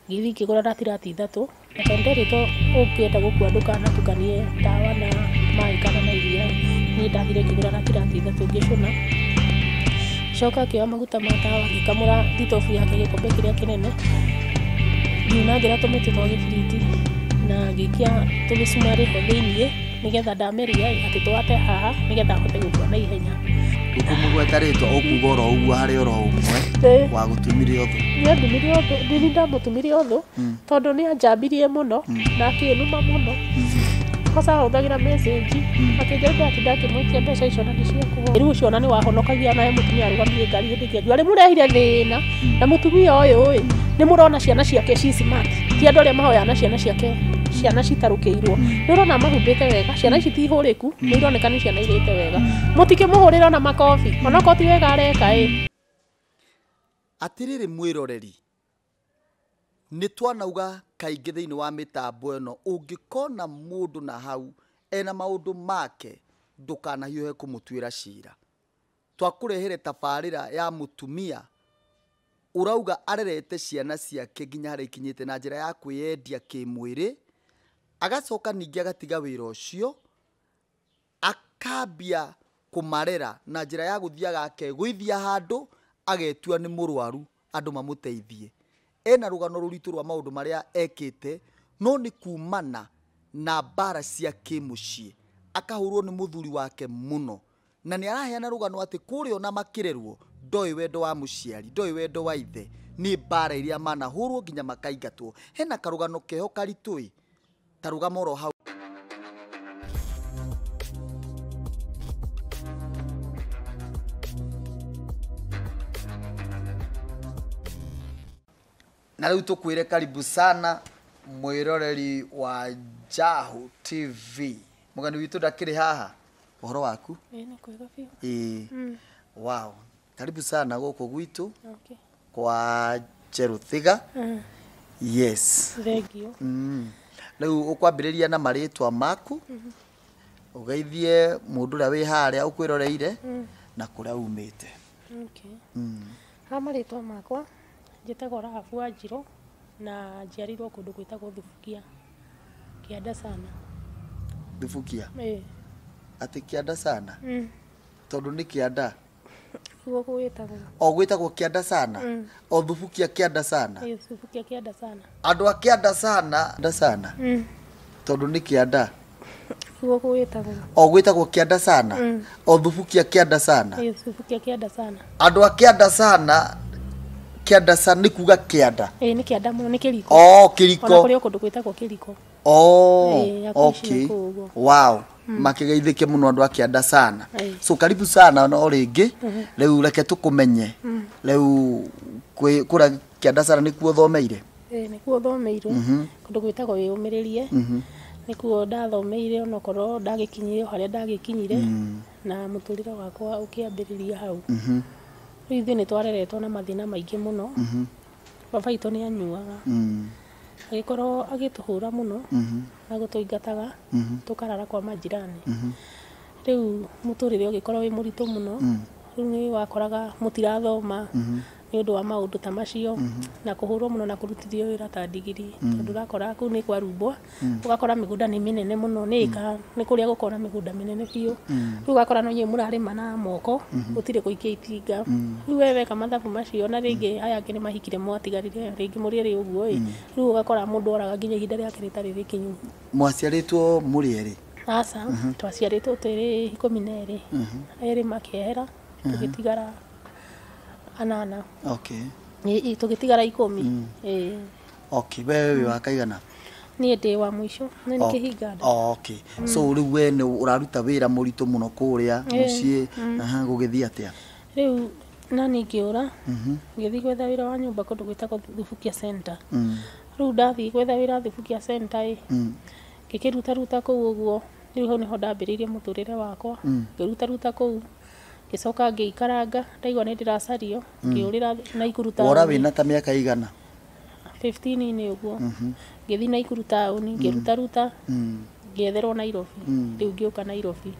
Githi kigora ratirati ithatu na tonderito ukienda gukua ndukana tukanie dawa na mai kana na iria ni ndathire kigora ratirati ithatu ngicuna coka kioya maguta ma tawa ngikamura thitobu yake gikombe kiria kinene ngiuna ngira tumiti twa gibiriti na ngikia tugicumari ho thiini nigetha ndameria ati twate haha nigetha hote gukua na ihenya ukumugwetaritwa ukugora uguo hari oro umwe wa gutumire otho ya ndumire otho ndinda mutumire otho tondu ni anjambirie muno na akinuma muno kosa huthagira message akijaribu ati ndakimwikia mbeca icio na niciakuho riu ucio na ni wahonokagia na mutumia arugamire ngari hindi kianjua ri murehire thina na mutumia uyu ni murona ciana ciake ci smart ti andu aria mahoya na ciana ciake ciana citarukiirwo ni urona mahumbite wega ciana ici ti huriku ni ironeka ni ciana irite wega mutike muhurira na makofi onako ti wega areka atiriri mwiroreri ni twanauga kaingi thiini wa mitambo eno ungikona mundu na hau ena maundu make ndukana hiuhe kumutwira cira twakurehere tabarira ya mutumia urauga arerete ciana ciake nginya hari ikinyite na njira ya kwiyendia kimwiri agacoka ningi agatiga wira ucio akambia kumarera na njira ya guthiaga akegwithia handu agetua ni murwaru andu mamuteithie ena rugano ruritu rwa maundu maria ekite no ni kumana na bara cia kimucie akahurwo ni muthuri wake muno na ni araheana rugano ati kurio na makirerwo ndoi wendo wa muciari ndoi wendo wa ithe ni bara iria mana hurwo nginya makaingatwo hena karugano keho karitui tarugamo ro hau na riu tukwire karibu sana mwiroreri wa Jahu TV mugani witu ndakiri haha uhoro waku ni kwega biu wow karibu sana guku gwitu okay kwa Cheruthiga yes thank you riu ukwambiriria na maritwa maku ugeithie mundu ria wi haria ukwiroreire na kuria umite okay ha maritwa makwa njitagwo Rahabu Wanjiru na njiarirwo kundu gwitagwo Thubukia kianda sana Thubukia ati kianda sana tondu ni kianda guo gwitagwo o gwitagwo kianda sana o Thubukia kianda sana Thubukia kianda sana andu a kianda sana tondu ni kianda guo gwitagwo o gwitagwo kianda sana o Thubukia kianda sana Thubukia kianda sana andu a kianda sana kianda sana ni kuga kianda ni kianda muno ni kiriko kiriko ona kuri kundu gwitagwo kiriko okay wow makigeithike muno andu a kianda sana so karibu sana no ringi riu reke tukumenye riu kura kianda sana ni kuo thomeire ni kuo thomeire kundu gwitagwo wiyumiririe ni kuo ndathomeire ona korwo ndagikinyire haria ndagikinyire na muturire wakwa ukiambiriria hau rithi ni twareretwo na mathina maingi muno baba itu ni anyuaga agikorwo agituhura muno agutuingataga tukarara kwa majirani riu muturire ugikorwo wi muritu muno riu ni wakoraga mutirathoma ni undu wa maundu ta macio na kuhurwo muno na kurutithio wira ta ndigiri tondu rakora ku ni kwa rumbwa ugakora migunda ni minene muno ni kuria gukora migunda minene biu riu ugakora no nyi murarima na moko gutire kuikia itinga riu wewe kama mathabu macio na ringi aya angi ni mahikire mwatigarire ringi muri ri uguo riu ugakora mundu oraga nginya ihinda riake ritari rikinyu mwaciaritwo muri eri asa twaciaritwo tiri 12 eri makehera tugitigara anana okay tugitigara 10 okay wewe wakaigana ni ndi wa mwisho ni kihinganda okay so riu we ni uraruta wira muritu muno kuria mucie gugithia atia riu na ningiura ngithi gwetha wira wa nyumba kundu gwitagwo Thubukia Center riu ndathi gwetha wira Thubukia Center kikiruta kuu uguo riu ho niho ndambiririe muturire wakwa ngiruta kuu gicoka ngiikaranga ndaigwa ni ndiracario ngiurira na ikuruta wora wina ta miaka igana 15 ni uguo ngithi na ikuruta uni ngiruta ngietherwo Nairobi riu ngiuka Nairobi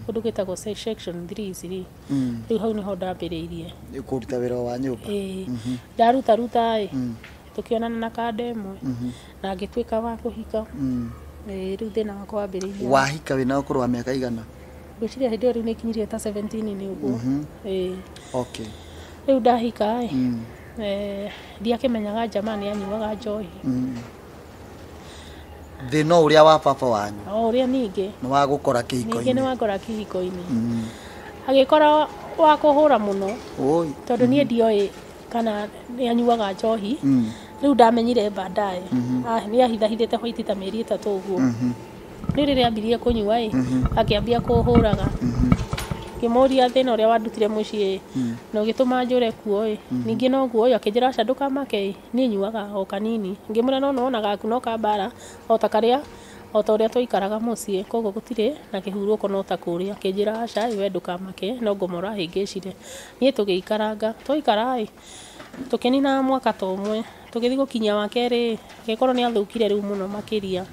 kundu gwitagwo section 3 riu hau niho ndambiriirie kuruta wira wa nyumba ndaruta tukionana na kanda ĩmwe na ngĩtuĩka wa kũhika. Rĩu thĩna wakwa wambĩrĩirie. Wahika wĩna ũkũrũ wa mĩaka igana? Ngwĩciria hĩndĩ ĩyo rĩu nĩkinyirie ta 17 nĩ ũguo. Okay. Rĩu ndahika ndiakĩmenyaga jamaa nĩ anyuaga njohi. Thĩna ũrĩa wa baba wanyu? O ũrĩa ningĩ. Nĩ wa gũkora kĩhiko-inĩ? Ningĩ nĩ wakora kĩhiko-inĩ. Agĩkora wa kũhũra mũno. Tondũ niĩ ndioĩ kana nĩ anyuaga njohi. Rĩu ndamenyire baadaye. Nĩ ahithahithĩte white ta mĩeri 3 ũguo. Nĩ rĩrĩa ambirie kũnyua akĩambia kũhũraga. Ngĩmũria thĩna ũrĩa wandutire mũciĩ na ũgĩtũma njũre kuo ningĩ noguo akĩnjĩra aca ndũkamake niĩ nyuaga o kanini. Ngĩmwĩra no wonaga gaku no kambara o ta karĩa o ta ũrĩa twaikaraga mũciĩ, koguo gũtirĩ na kĩhurũko no ta kũrĩa. Akĩnjĩra aca we ndũkamake no ngũmora hĩngĩcire. Niĩ tũgĩikaranga twaikara tũkĩnina mwaka ta ũmwe tũgĩthiĩ gũkinyia wa kerĩ agĩkorwo nĩ athũkire rĩu mũno makĩria.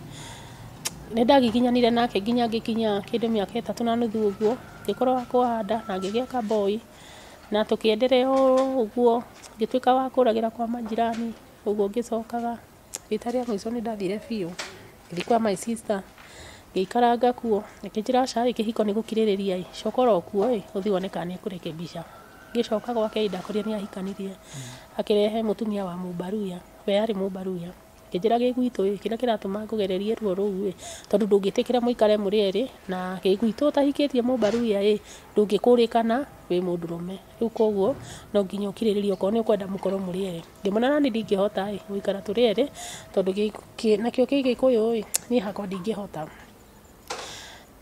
Nĩ ndagĩkinyanire nake nginya ngĩkinya kĩndũ mĩaka 3 na nuthu ũguo ngĩkorwo wa kũhanda na ngĩgĩa kaboi na tũkĩenderea ũguo ngĩtuĩka wa kũragĩra kwa majirani ũguo ngĩcokaga. Rita rĩa mũico nĩ ndathire biũ ngĩthiĩ kwa my sister ngĩikaranga kuo akĩnjĩra aca kĩhiko nĩ gũkirĩrĩria cokora kuo ũthiĩ wone kana nĩekũrekebisha. Ngĩcoka gwake ndakorire nĩ ahikanirie akĩrehe mũtumia wa Mũbaruya, we arĩ Mũbaruya. Akĩnjĩra gĩgwitũ kĩrĩa kĩratũma ngũgererie ruo rũu tondũ ndũngĩtĩkĩra mũikare mũrĩ erĩ na gĩgwitũ ũtahikĩtie Mũbaruya ndũngĩkũrĩkana wĩ mũndũrũme. Rĩu koguo no nginya ũkirĩrĩrie okorwo nĩ ũkwenda mũkorwo mũrĩ erĩ. Ngĩmwĩra nani ndingĩhota gũikara tũrĩ erĩ tondũ nakĩo Gĩgĩkũyũ niĩ hakwa ndingĩhota.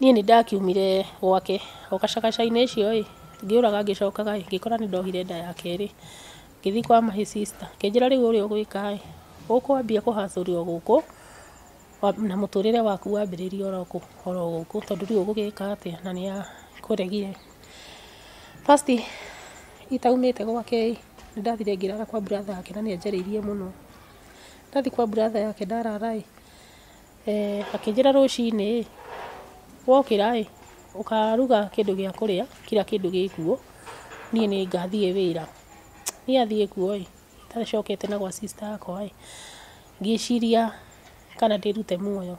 Niĩ nĩ ndakiumire gwake o gacagaca-inĩ icio ngĩũraga ngĩcokaga ngĩkora nĩ ndohire nda ya kerĩ. Ngĩthiĩ kwa my sister akĩnjĩra rĩu ũrĩa ũgwĩka ũkwambia kũhacũrio gũkũ na mũtũrĩre waku wambĩrĩrie oro gũkũ tondũ rĩu ũgũgĩka atĩa na nĩ akũregire. First itaumĩte gwake nĩ ndathire ngĩrara kwa brother yake na nĩ anjarĩirie mũno. Ndathiĩ kwa brother yake ndarara akĩnjĩra rũcinĩ wokĩra ũkaruga kĩndũ gĩa kũrĩa kila kĩndũ gĩkuo niĩ nĩ ngathiĩ wĩra. Niĩ athiĩ kuo tacokete na gwa sister yakwa ngĩciria kana ndĩrute muoyo.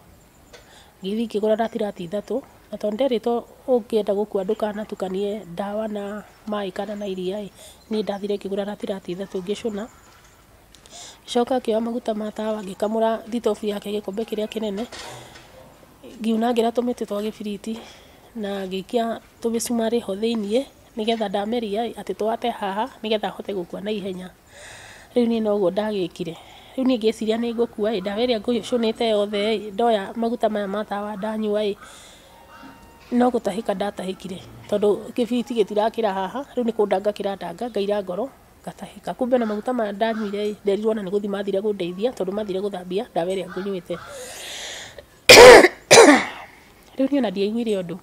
Ngĩthiĩ ngĩgũra ratirati 3 na tondũ nderĩtwo ũngĩenda gũkua ndũkanatukanie ndawa na maĩ kana na iria niĩ ndathire ngĩgũra ratirati 3 ngĩcũna. Ngĩcoka ngĩoya maguta ma tawa ngĩkamũra thitobu yake gĩkombe kĩrĩa kĩnene ngiunangĩra tũmĩtĩ twa gĩbiriti na ngĩikia tũmĩcumarĩ ho thĩiniĩ nĩgetha ndameria atĩ twate haha nĩgetha hote gũkua na ihenya. Rĩu niĩ noguo ndagĩkire. Rĩu niĩ ngĩciria nĩ ngũkua ndawa ĩrĩa ngũcũnĩte yothe ndoya maguta maya ma tawa ndanyua no gũtahĩka ndatahĩkire tondũ gĩbiriti gĩtirakĩra haha. Rĩu nĩ kũndanga kĩrandanga ngaira ngoro ngatahĩka. Kumbe na maguta maya ndanyuire nderirwo na nĩ gũthiĩ mathire gũndeithia tondũ mathire gũthambia ndawa ĩrĩa ngũnyuĩte. Rĩu niĩ ona ndiaiguire ũndũ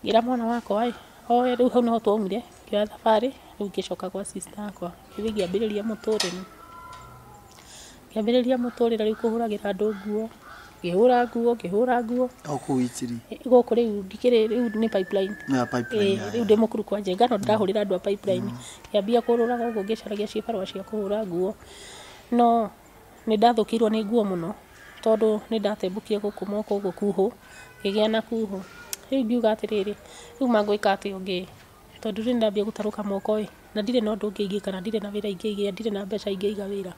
ngĩra mwana wakwa oe rĩu hau no twaumire ngĩoya thabarĩ rĩu ngĩcoka gwa sister yakwa gĩthiĩ ngĩambĩrĩria mũtũrĩre rĩu kũhũragĩra andũ nguo ngĩhũra nguo o kũu Itiri gũkũ rĩu ndikĩrĩ rĩu nĩ pipeline rĩu ndĩ mũkuru kwa Njenga no ndĩrahũrĩra andũ a pipeline ngĩambia kũrũraga ũguo ngĩcaragia cibarũa cia kũhũra nguo no nĩ ndathũkĩirwo nĩ nguo mũno tondũ nĩ ndatembũkire gũkũ moko ũguo kuhũ ngĩgĩa na kuhũ. Rĩu ngiuga atĩrĩrĩ rĩu mangwĩka atĩ ũngĩ tondũ rĩu ndambia gũtarũka moko na ndirĩ na ũndũ ũngĩ ingĩka na ndirĩ na wĩra ingĩiga ndirĩ na mbeca ingĩiga wĩra.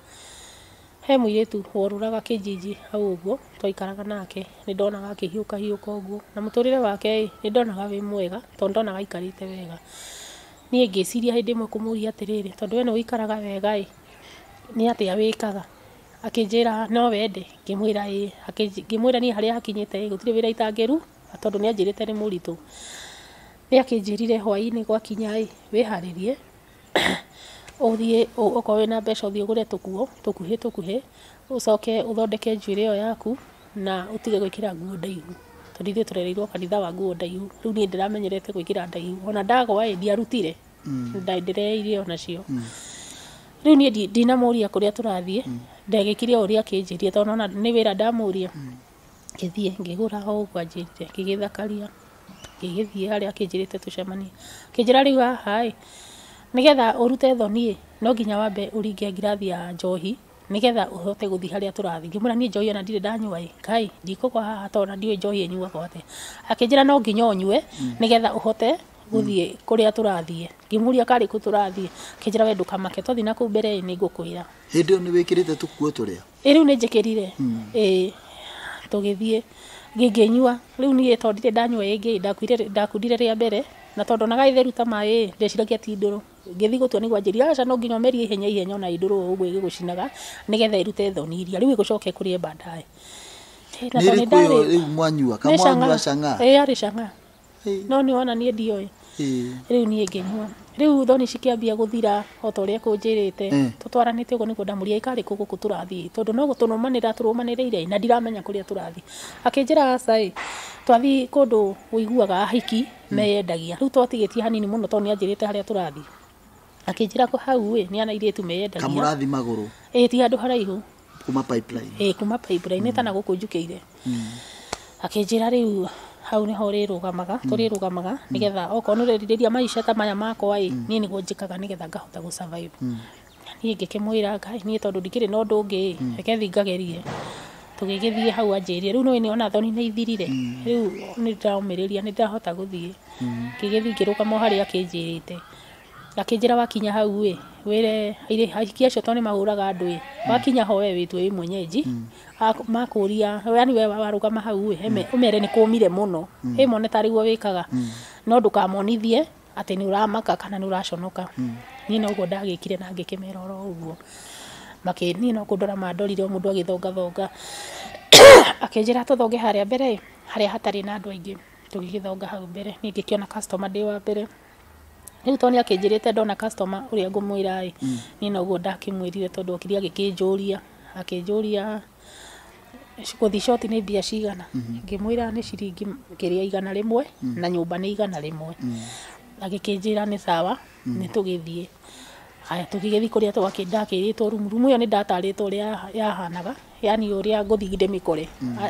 He mũirĩtu worũraga Kĩnjinji hau ũguo twaikaraga nake nĩ ndonaga akĩhiũka ũguo na mũtũrĩre wake nĩ ndonaga wĩ mwega tondũ ndonaga aikarĩte wega. Niĩ ngĩciria hĩndĩ ĩmwe kũmũria atĩrĩrĩ tondũ we nĩ ũikaraga wega nĩ atĩa wĩkaga. Akĩnjĩra no wende ngĩmwĩra ngĩmwĩra niĩ harĩa hakinyĩte gũtirĩ wĩra itangĩru tondũ nĩ anjĩrĩte nĩ mũritũ. Nĩ akĩnjĩrire hwaĩ-inĩ gwakinya wĩharĩrie ũthiĩ okorwo wĩna mbeca ũthiĩ ũgũre tũkuo tũkuhĩ ũcoke ũthondeke njuĩrĩ ĩyo yaku na ũtige gwĩkĩra nguo ndaihu tondũ ithuĩ tũrereirwo kanitha wa nguo ndaihu. Rĩu niĩ ndĩramenyerete gwĩkĩra ndaihu ona ndagwa ndiarutire ndĩreire onacio. Rĩu niĩ ndinamũria kũrĩa tũrathiĩ ndagĩkire ũrĩa akĩnjĩrire tondũ ona nĩ wĩra ndamũria. Ngĩthiĩ ngĩgũra o ũguo anjĩrire ngĩgĩthakaria ngĩgĩthiĩ harĩa akĩnjĩrĩte tũcemanie. Akĩnjĩra rĩu haha nĩgetha ũrute thoni no nginya wambe ũringe ngirathi ya njohi nigetha uhote guthi haria turathi ngimura ni njohi na ndire ndanyua kai ndiko kwa haha tona ndiwe njohi enyua kwa ate akinjira no nginya unyue nigetha uhote guthie kuria turathie ngimuria kari ku turathie akinjira we ndukamake twathi na ku mbere ni ngukwira hindi ni wikirite tukuo turia riu ni njikirire tugithie nginginyua riu ni tondire ndanyua ingi ndakundire ria mbere na tondu naga itheru ta mai ndeciragia ti nduru ngithi gutua ni gwanjiria aca no nginya meri ihenya na induru uguo igigucinaga nigetha irute thoni iria riu igucoke kuri baadaye ni kuyo riu mwanyua kamwanyua canga ari canga no ni ona ni ndioi riu ni nginyua riu thoni cikiambia guthira o ta uria kunjirite tutwaranite uguo niguo ndamuria ikari kuguku turathi tondu no gutunumanira turumaniriire na ndiramenya kuria turathi akinjira aca twathi kundu uiguaga ahiki meyendagia riu twatigitie hanini muno tondu anjirite haria turathi akinjira ko hau ni anairitu meyendagia kamurathi maguru ti andu haraihu kuma pipeline kuma pipeline tana gukunjukiire akinjira riu hau ni hori rugamaga turi rugamaga nigetha okorwo nureriria maisha ta maya makwa ni niguo njikaga nigetha ngahota gu survive ni ngikimwira ngai ni tondu ndikiri no ndungi reke thingagerie tugigithie hau anjirie riu no ni ona thoni ni ithirire riu ni ndaumiriria ni ndahota guthie kigithii ngirukama haria akinjirite akinjira wakinya hau wire aikia cio toni mahuraga andu wakinya ho we witwe mwenyeji makuria yani we warugama hau umere ni kumire muno mone tariguo wikaga no ndukamonithie ati ni uramaka kana ni uraconoka ni no uguo ndagikire na ngikimera oro uguo makini no kundora mandorire mundu agithonga thonga akinjira tuthonge haria mbere haria hatari na andu aingi tugigithonga hau mbere ni ngikiona customer ndi wa mbere riu toni akinjirite ndona customer uria ngumwira ni no uguo ndakimwirire tondu okiria gikinjuria akinjuria guthi short ni bia cigana ngimwira ni ciringi kiria 100 na nyumba ni 100 agikinjira ni sawa ni tugithie aya tugigithi kuria twakindakiritwo rumu yo ni ndataritwo uria yahanaga yani uria nguthi ndimikore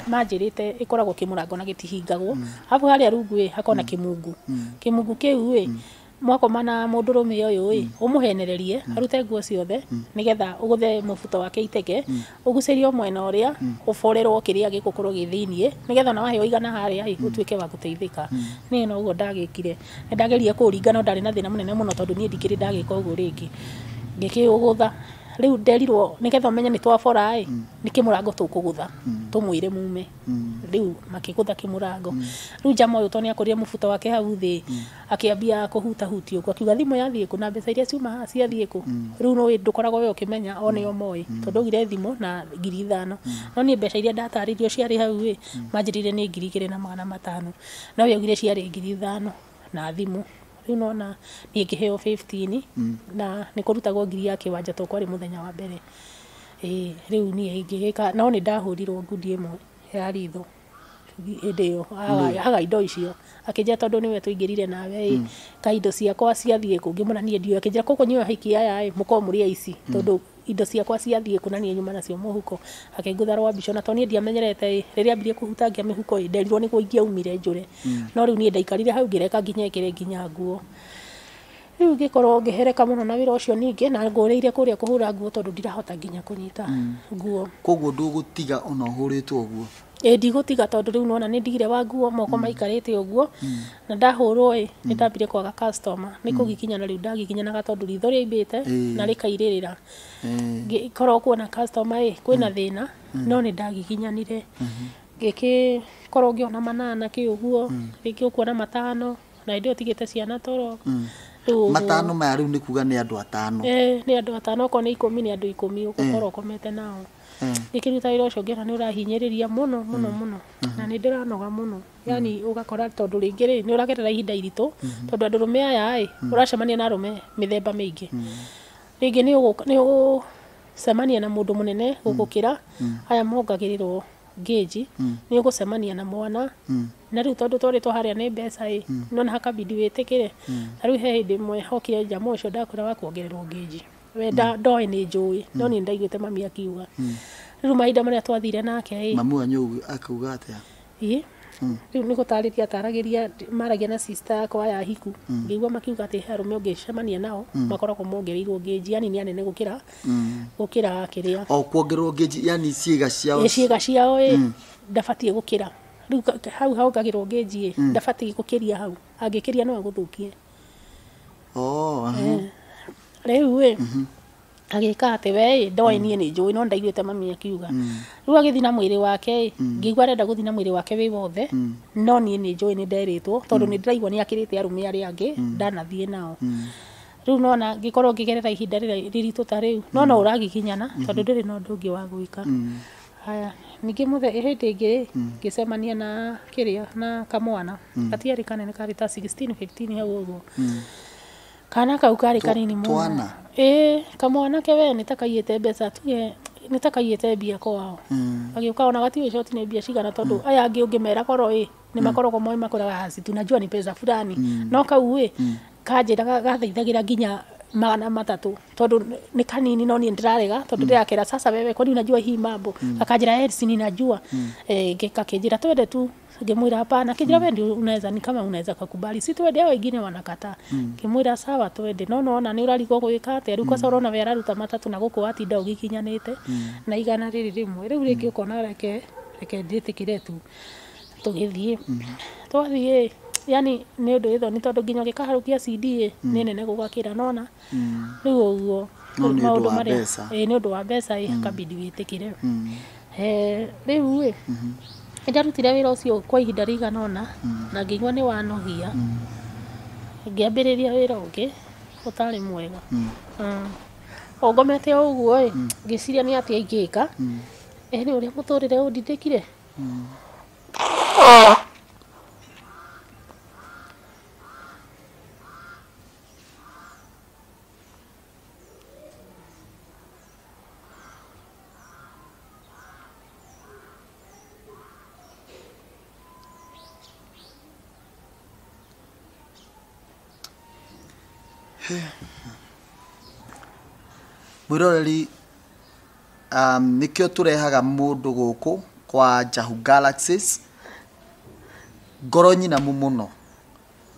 manjirite ikoragwo kimurango na gitihingagwo afu haria rungu hakona kimungu kiu mwako mana mundurume uyu umuhenererie arute nguo ciothe nigetha uguthe mufuto wake iteke ugucerio mwena uria uforerwo kiria gikukorwo githinie nigetha na wahe oigana haria utuike wa guteithika ni no uguo ndagikire ndageria kuringa no ndari na thina munene muno tondu ni ndikiri ndagika uguo ringi ngikiugutha riu nderirwo nigetha menye ni twafora ni kimurango tukugutha tumwire mume riu makigutha kimurango riu jamo uyu toni akoria mufuto wake hau thi akiambia kuhuta huti uguo akiuga thimu yathie ku na mbeca iria ciuma ciathie ku riu no ndukoragwo we ukimenya one o moi tondu gire thimu na 5,000 no ni mbeca iria ndataririo ciari hau manjirire ni 2,500 no we ugire ciari 5,000 na thimu riu nona ni ngiheo 15 na ni kurutagwo 1,000 ya kiwanja to kwari muthenya wa mbere riu ni ngigika no ni ndahurirwo ngudi imwe ya ritho ndio haga indo icio akinja tondu niwe tuingirire nawe kaindo ciakwa ciathie ku ngimuna nie ndio akinja koko nyiwe hiki aya mukomuria ici tondu indo ciakwa ciathie ku na nie nyuma nacio muhuko akingutha rwa bico na toni ndiamenyerete riria ambirie kuhutangia mihuko nderirwo ni kuingia umire njure no riu nie ndaikarire hau ngireka nginya ikire nginya nguo riu ngikorwo ngihereka muno na wira ucio ningi na ngureire kuria kuhura nguo tondu ndirahota nginya kunyita nguo koguo ndugutiga ona uhuritwo uguo ndigutiga tondu riu nona ni ndigire wa nguo moko maikarite uguo na ndahurwo ni ndambire kwaga customer ni kugikinya na riu ndagikinya na tondu ritho riaibite na rikairirira ngikorwo kuona customer kwina thina no ni ndagikinyanire gikikorwo ngiona 8 kiuguo rikio kuona 5 na ndio tigite ciana toro 5 maya riu ni kuga ni andu 5 ni andu 5 ko ni 10 ni andu 10 ugukorwo komete nao ikiruta iro cio ngira ni urahinyiriria muno na ni ndiranoga muno yani ugakora tondu ringiri ni uragerera ihinda iritu tondu andu rume aya uracemania na rume mithemba mingi ringi ni ugucemania na mundu munene gugukira aya mongagirirwo geji ni ugucemania na mwana na riu tondu twaritwo haria ni mbeca no na hakabidi witikire riu he hindi mwe hokire jamo ucio ndakura wa kuongererwo geji wenda ndoi ni njui no ni ndaiguite mami akiuga riu mahinda maria twathire nake mamu anyu akuga atia riu nä gå tarä ria ataragiria maragia na sister yakwa ya hiku ngäigua makiuga atä he arume å ngä cemania nao makoragwo mongereirwo ngänji yani nä anene gå kä ra kä rä a o kuongerwo ngĩnji yani ciĩga ciao ciĩga ciao ndabatiĩ gå kä ra rä u hau haongagä rwo ngänji ndabatiĩ gå kä ria hau angä kä ria no agå thå kie rä u agika atä we ndoä niä nä njå no ndaiguä te mami akiuga rä u agä thiä na mwä rä wake ngä igua arenda gå thiä na mwä rä wake wä wothe no niä nä njå nä nderä two tondå nä ndäraigua nä akä rä te arume arä angä ndanathiä nao rä u nona ngä korwo ngä gerera ihinda riritå ta rä u no no å ragikinyana tondå ndä rä na å ndå å ngä wa gwä ka haya ningä hä ndä ngä ngä cemania na kä rä a na kamwana gatiarä kanene karä ta 16 15 hau å guo kana kau karä kanini twana kamwana ke we nä takaiyä te mbeca tuge nä takaiyä te mbia kwao agä å ka ona gatiwä coti nä mbia cigana tondå aya angä å ngä mera korwo nä makoragwo moä makoraga hasi tunajua nä pesa fulani no kau kanjä ra gathaithagä ra nginya magana matatå tondå nä kanini no niä ndä rarega tondå ndä rakera sasa wewe kwani unajua hii mambo akanjä ra ninajua kakä ra twende tu ngimwira hapana kijira wewe ndio unaweza ni kama unaweza kukubali si twende hao wengine wanakataa ngimwira sawa twende no no na ni urarigwo gwika ate ruko sa urona wera ruta matatu na guku watinda ugikinyanite na igana riri rimwe riu ringi ukona reke nditikire tu tugithie twathie yani ni undu itho ni tondu nginya gikaharukia CD ni nene gugakira nona riu uguo maundu maria ni undu wa mbeca kabidi witikire riu ndarutire wĩra ũcio kwa ihinda rĩigana ũna na ngĩigua nĩ wanogia ngĩambĩrĩria wĩra ũngĩ ũtarĩ mwega ngomete o ũguo ngĩciria nĩ atĩa ingĩka nĩ ũrĩa mũtũrĩre ũndindĩkire mwiroreri nikio turehaga mundu guku kwa Njahu Galaxies ngoro nyinamu muno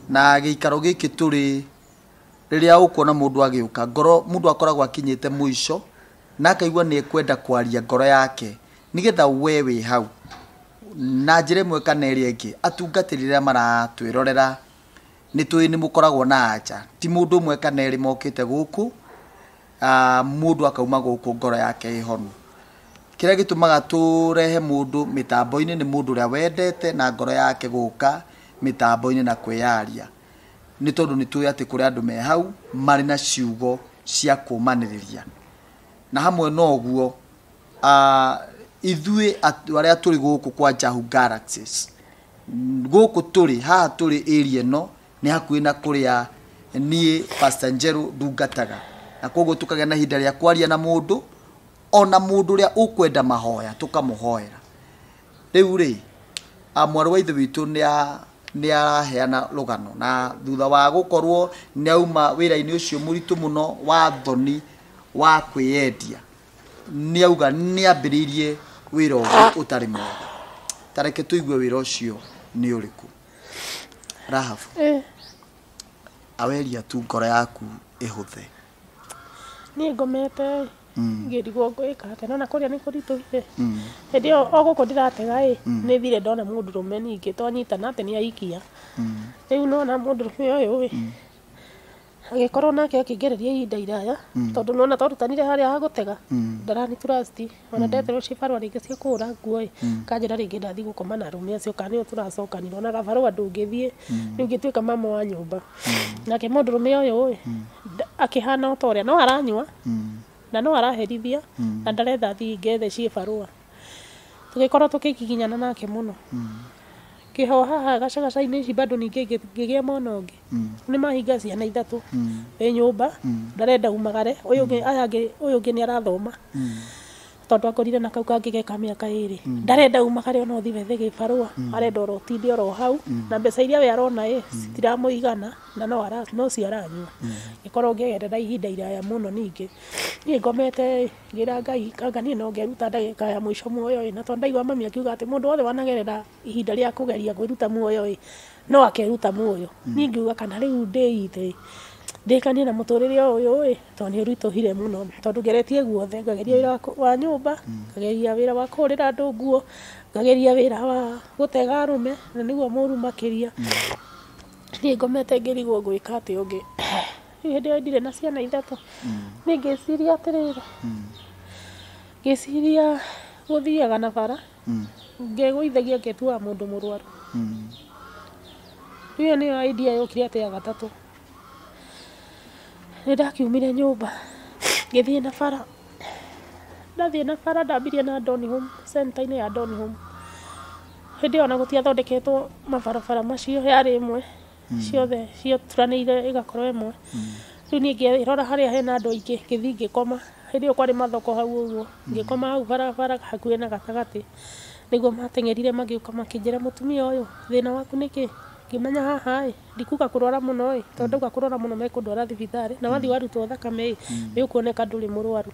na giikaro giki turi riria ukuona mundu agiuka ngoro mundu akoragwo akinyite muico na akaigua ni ekwenda kwaria ngoro yake nigetha we wi hau na njire mwe kana eri ingi atungatirira maratwirorera ni mukoragwo na aja ti mundu mwe kana eri mokite guku mundu akauma guku ngoro yake ihonu kira gitumaga turehe mundu mitambo-ini ni mundu ria wendete na ngoro yake guka mitambo-ini na kwiyaria ni tondu ni tuya ati kuri andu me hau mari na ciugo cia kumaniriria na hamwe no guo ithui aria turi guku kwa Njahu Galaxies guku turi ha turi area no ni hakuhi na kuria nie Pastor Njeru ndungataga na koguo tukagĩa na hinda rĩa kwaria na mundu ona mundu ria ukwenda mahoya tukamuhoera riu ri mwaru wa ithe witu ni araheana rugano na thutha wa gukorwo ni auma wira-ini ucio muritu muno wa thoni wa kwiyendia ni auga ni ambiririe wira ucio utari mwega tareke tuigue wira ucio ni uriku Rahafu aweria tu ngoro yaku ihuthe ni ngomete ngirigwo gwika ate na kuria ni kurituhire ndio oguko ndiratega ni thire ndona mundu rume ningi twanyitana ate ni aikia riu nona mundu rume uyu agikorwo nake akigereria ihinda iraya tondu nona twarutanire haria hagutega ndarani trust ona ndeterwo cibarua ringi cia kuhura nguo kanjira ringi ndathi gukoma na rume acio kana turacokanire ona gabarua ndungithie riu ngituika mama wa nyumba nake mundu rume uyu akihana utoria no aranyua na no araherithia na ndaretha thi ngethe cibarua tugikorwo tukikiginyana nake muno kihoha gacagaca-ini ici bado ningi ngigia mwana ungi ni mahinga ciana ithatu nyumba ndarenda umagare uyu ungi ni arathoma tondu akorire na kau kangĩ geka mĩaka ĩrĩ ndarenda uma karĩa ona ũthiĩ wethe gĩbarũa arenda oro ũtinde oro hau na mbeca iria we arona citiramũigana na no cio aranyua gĩkorwo ngĩgerera ihinda iraya mũno ningĩ niĩ ngomete ngĩra Ngai anga niĩ no ngeruta ndagĩka ya mũico muoyo na tondu ndaigua mami akiuga atĩ mũndũ wothe wanagerera ihinda rĩa kũgeria kwĩruta muoyo no akeruta muoyo niĩ ngiuga kana rĩu ndĩite ndikanie na mũtũrĩre ũyũ tondũ nĩ ũritũhire mũno tondũ ngeretie guothe ngageria wĩra wa nyũmba ngageria wĩra wa kũhũrĩra andũ nguo ngageria wĩra wa gũtega arũme na nĩguo mũru makĩria niĩ ngomete ngĩrigwo gwĩka atĩ ũngĩ rĩu hĩndĩ ĩyo ndirĩ na ciana ithatũ nĩ ngĩciria atĩrĩrĩ ngĩciria gũthiaga na bara ngegũithagia ngĩtuaga mũndũ mũrwaru rĩu nĩyo idea yũkire atĩ ya gatatũ nĩndakiumire nyũmba ngĩthiĩ na bara ndathiĩ na bara ndambirie na Donholm center-inĩ ya Donholm hĩndĩ ĩyo ona gũtiathondeketwo mabarabara macio yarĩ ĩmwe ciothe cioturanĩire ĩgakorwo ĩmwe rĩu niĩ ngĩrora harĩa hena andũ aingĩ ngĩthiĩ ngĩkoma hĩndĩ ĩyo kwarĩ mathoko hau ũguo ngĩkoma hau barabara hakuhĩ na gatagatĩ nĩguo mateng'erire magĩũka makĩnjĩra mũtumia ũyũ thĩna waku nĩkĩ ngĩmenya haha ndikuga kũrwara mũno tondu ndauga kũrwara mũno mekũndwara thibitarĩ na wathi warutwo thakame nĩũkuoneka ndũrĩ mũrwaru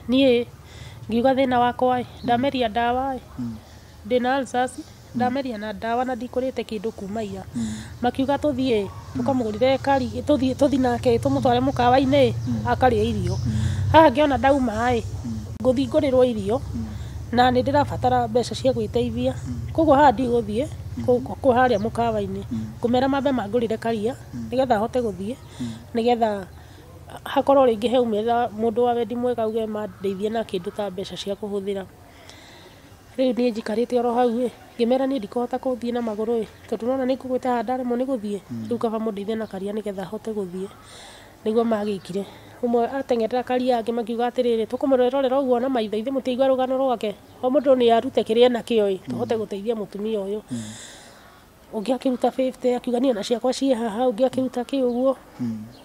niĩ ngiuga thĩna wakwa ndameria ndawa ndĩna ulcers ndameria na ndawa na ndikũrĩte kĩndũ kuma ira makiuga tũthiĩ tũkamũgũrĩre kari tũthiĩ nake tũmũtware mũkawa-inĩ akarĩa irio haha ngĩona ndauma ngũthiĩ ngũrĩrwo irio na nĩ ndĩrabatara mbeca cia gwĩteithia koguo haha ndigũthiĩ kũ harĩa mũkawa-inĩ ngũmera mambe mangũrĩre karia nĩgetha hote gũthiĩ nĩgetha hakorwo rĩngĩ heumĩra mũndũ wa wendi mwega auge mandeithie na kĩndũ ta mbeca cia kũhũthĩra rĩu niĩ njikarĩte oro hau ngĩmera niĩ ndikũhota gũthiĩ na magũrũ tondũ nona nĩ ngũgwĩte haha ndaremwo nĩ gũthiĩ rĩu kaba mũndeithie na karia nĩgetha hote gũthiĩ nĩguo magĩkire ũmwe ateng'erera karia angĩ makiuga atĩrĩrĩ tũkũmũrorera ũguo na maitho ithe mũtiaigua rũgano rwake o mũndũ nĩ arute kĩrĩa nakĩo tũhote gũteithia mũtumia ũyũ ũngĩ akĩruta 50 akiuga niĩ na ciakwa ciĩ haha ũngĩ akĩruta kĩũguo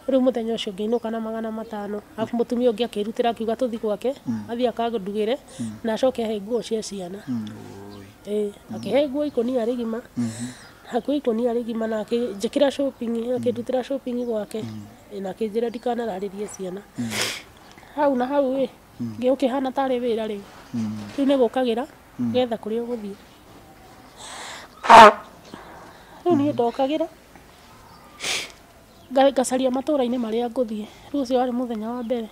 rĩu mũthenya ũcio ngĩinũka na 500 arabu mũtumia ũngĩ akĩrutĩra akiuga tũthi gwake athiĩ akandugĩre na acoke ahe nguo cia ciana akĩhe nguo ikũnia rĩgima hakuhĩ ikũnia rĩgima na akĩnjĩkĩra shopping akĩndutĩra shopping gwake na akĩnjĩra ndikanararĩrie ciana hau na hau ngĩũkĩhana tarĩ wĩra rĩu rĩu nĩ gũkagĩra getha kũrĩa ũgũthiĩ rĩu niĩ ndokagĩra ngacaria matũra-inĩ marĩa ngũthiĩ rĩu ũcio warĩ mũthenya wa mbere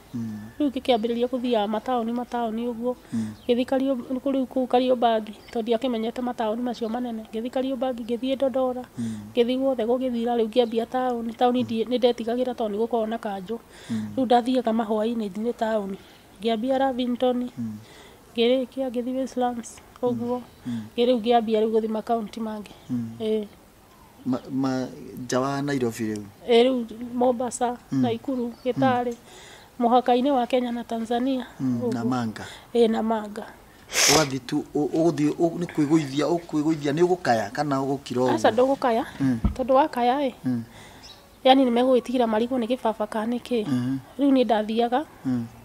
rĩu ngĩkĩambĩrĩria gũthiaga mataũni ũguo ngĩthiĩ kũu Kariobangi tondũ ndiakĩmenyete mataũni macio manene ngĩthiĩ Kariobangi ngĩthiĩ Dodora ngĩthiĩ guothe gũgĩthira rĩu ngĩambia taũni nĩ ndetigagĩra tondũ nĩ gũkorwo na kanjũ rĩu ndathiaga mahũa-inĩ nĩ taũni ngĩambia Lavington ngĩrĩkia ngĩthiĩ Westlands ũguo rĩu ngĩambia rĩu gũthiĩ makaũnti mangĩ nja wa Nairobi rĩu rĩu Mombasa Naikuru Gĩtarĩ mũhaka-inĩ wa Kenya na Tanzania na Manga na Manga wathi tu ũgũthiĩ nĩ kwĩgũithia nĩ ũgũkaya kana ũgũkira aca ndũgũkaya tondũ wakaya yani nĩ megũgĩtigĩra marigũ nĩ gĩbaba kanĩkĩ rĩu nĩ ndathiaga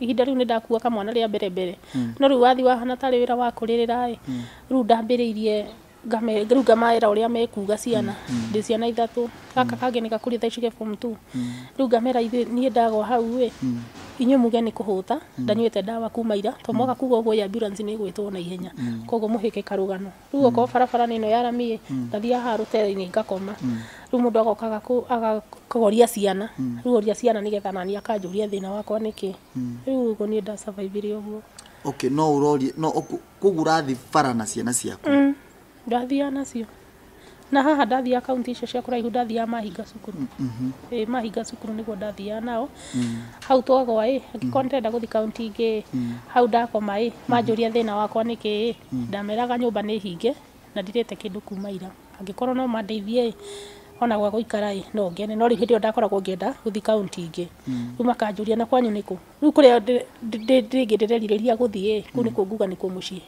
ihinda rĩu nĩ ndakua kamwana rĩa mbere no rĩu wathi wahana tarĩ wĩra wa kũrĩrĩra rĩu ndambĩrĩirie rĩu ngamaĩra ũrĩa mekuga ciana ndĩ ciana ithatũ gaka kangĩ nĩ gakũrĩa thaa ici ge form 2 rĩu ngamera niĩ ndagwa hau inyuĩ muge nĩ kũhũta ndanyuĩte ndawa kuma ira to moka kuga ũguo ambulance nĩ ĩgwĩtwo na ihenya koguo mũhĩke karũgano rĩu okorwo barabara ĩno yaramie ndathiĩ haha rũtere-inĩ ngakoma rĩu mũndũ agokaga akagoria ciana rĩu oria ciana nĩgetha nani akanjũria thĩna wakwa nĩkĩ rĩu ũguo niĩ ndasurvive ũguo okay no ũrorie no koguo ũrathiĩ bara na ciana ciaku ndathiaga nacio na haha ndathiaga kaunti icio cia kũraihu ndathiaga Mahinga cukuru Mahinga cukuru nĩguo ndathiaga nao hau twagwa angĩkorwo ndĩrenda gũthiĩ kaunti ingĩ hau ndakoma manjũria thĩna wakwa nĩkĩ ndameraga nyũmba nĩ hinge na ndirĩte kĩndũ kuma ira angĩkorwo no mandeithie ona gwa gũikara no ngene no rĩu hĩndĩ ĩyo ndakoragwo ngĩenda gũthiĩ kaunti ingĩ rĩu makanjũria na kwanyu nĩkũ rĩu kũrĩa rĩngĩ ndĩrerirĩria gũthiĩ kũu nĩkuo nguga nĩkuo mũciĩ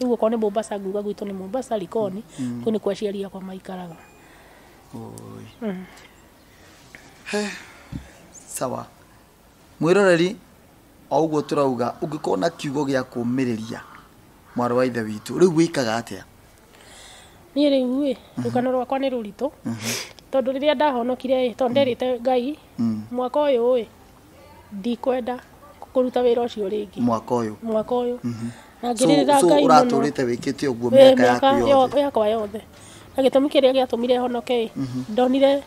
rĩu okorwo nĩ Mombasa nguga gwitũ nĩ Mombasa Likoni kũu nĩkuo aciari akwa maikaraga sawa mwĩroreri o uguo turauga ungikorwo na kiugo gia kumiriria mwarĩ wa ithe witũ rĩu wĩkaga atĩa? Niĩ rĩu rũgano rwakwa nĩ rũritũ tondũ rĩrĩa ndahonokire tondũ nderĩte Ngai mwaka ũyũ ndikwenda kũruta wĩra ũcio rĩngĩ mwaka ũyũ na ngĩrĩrĩra Ngai mũno ũratũrĩte wĩkĩte ũguo mĩaka yakwa yothe na gĩtũmi kĩrĩa gĩatũmire honoke ndonire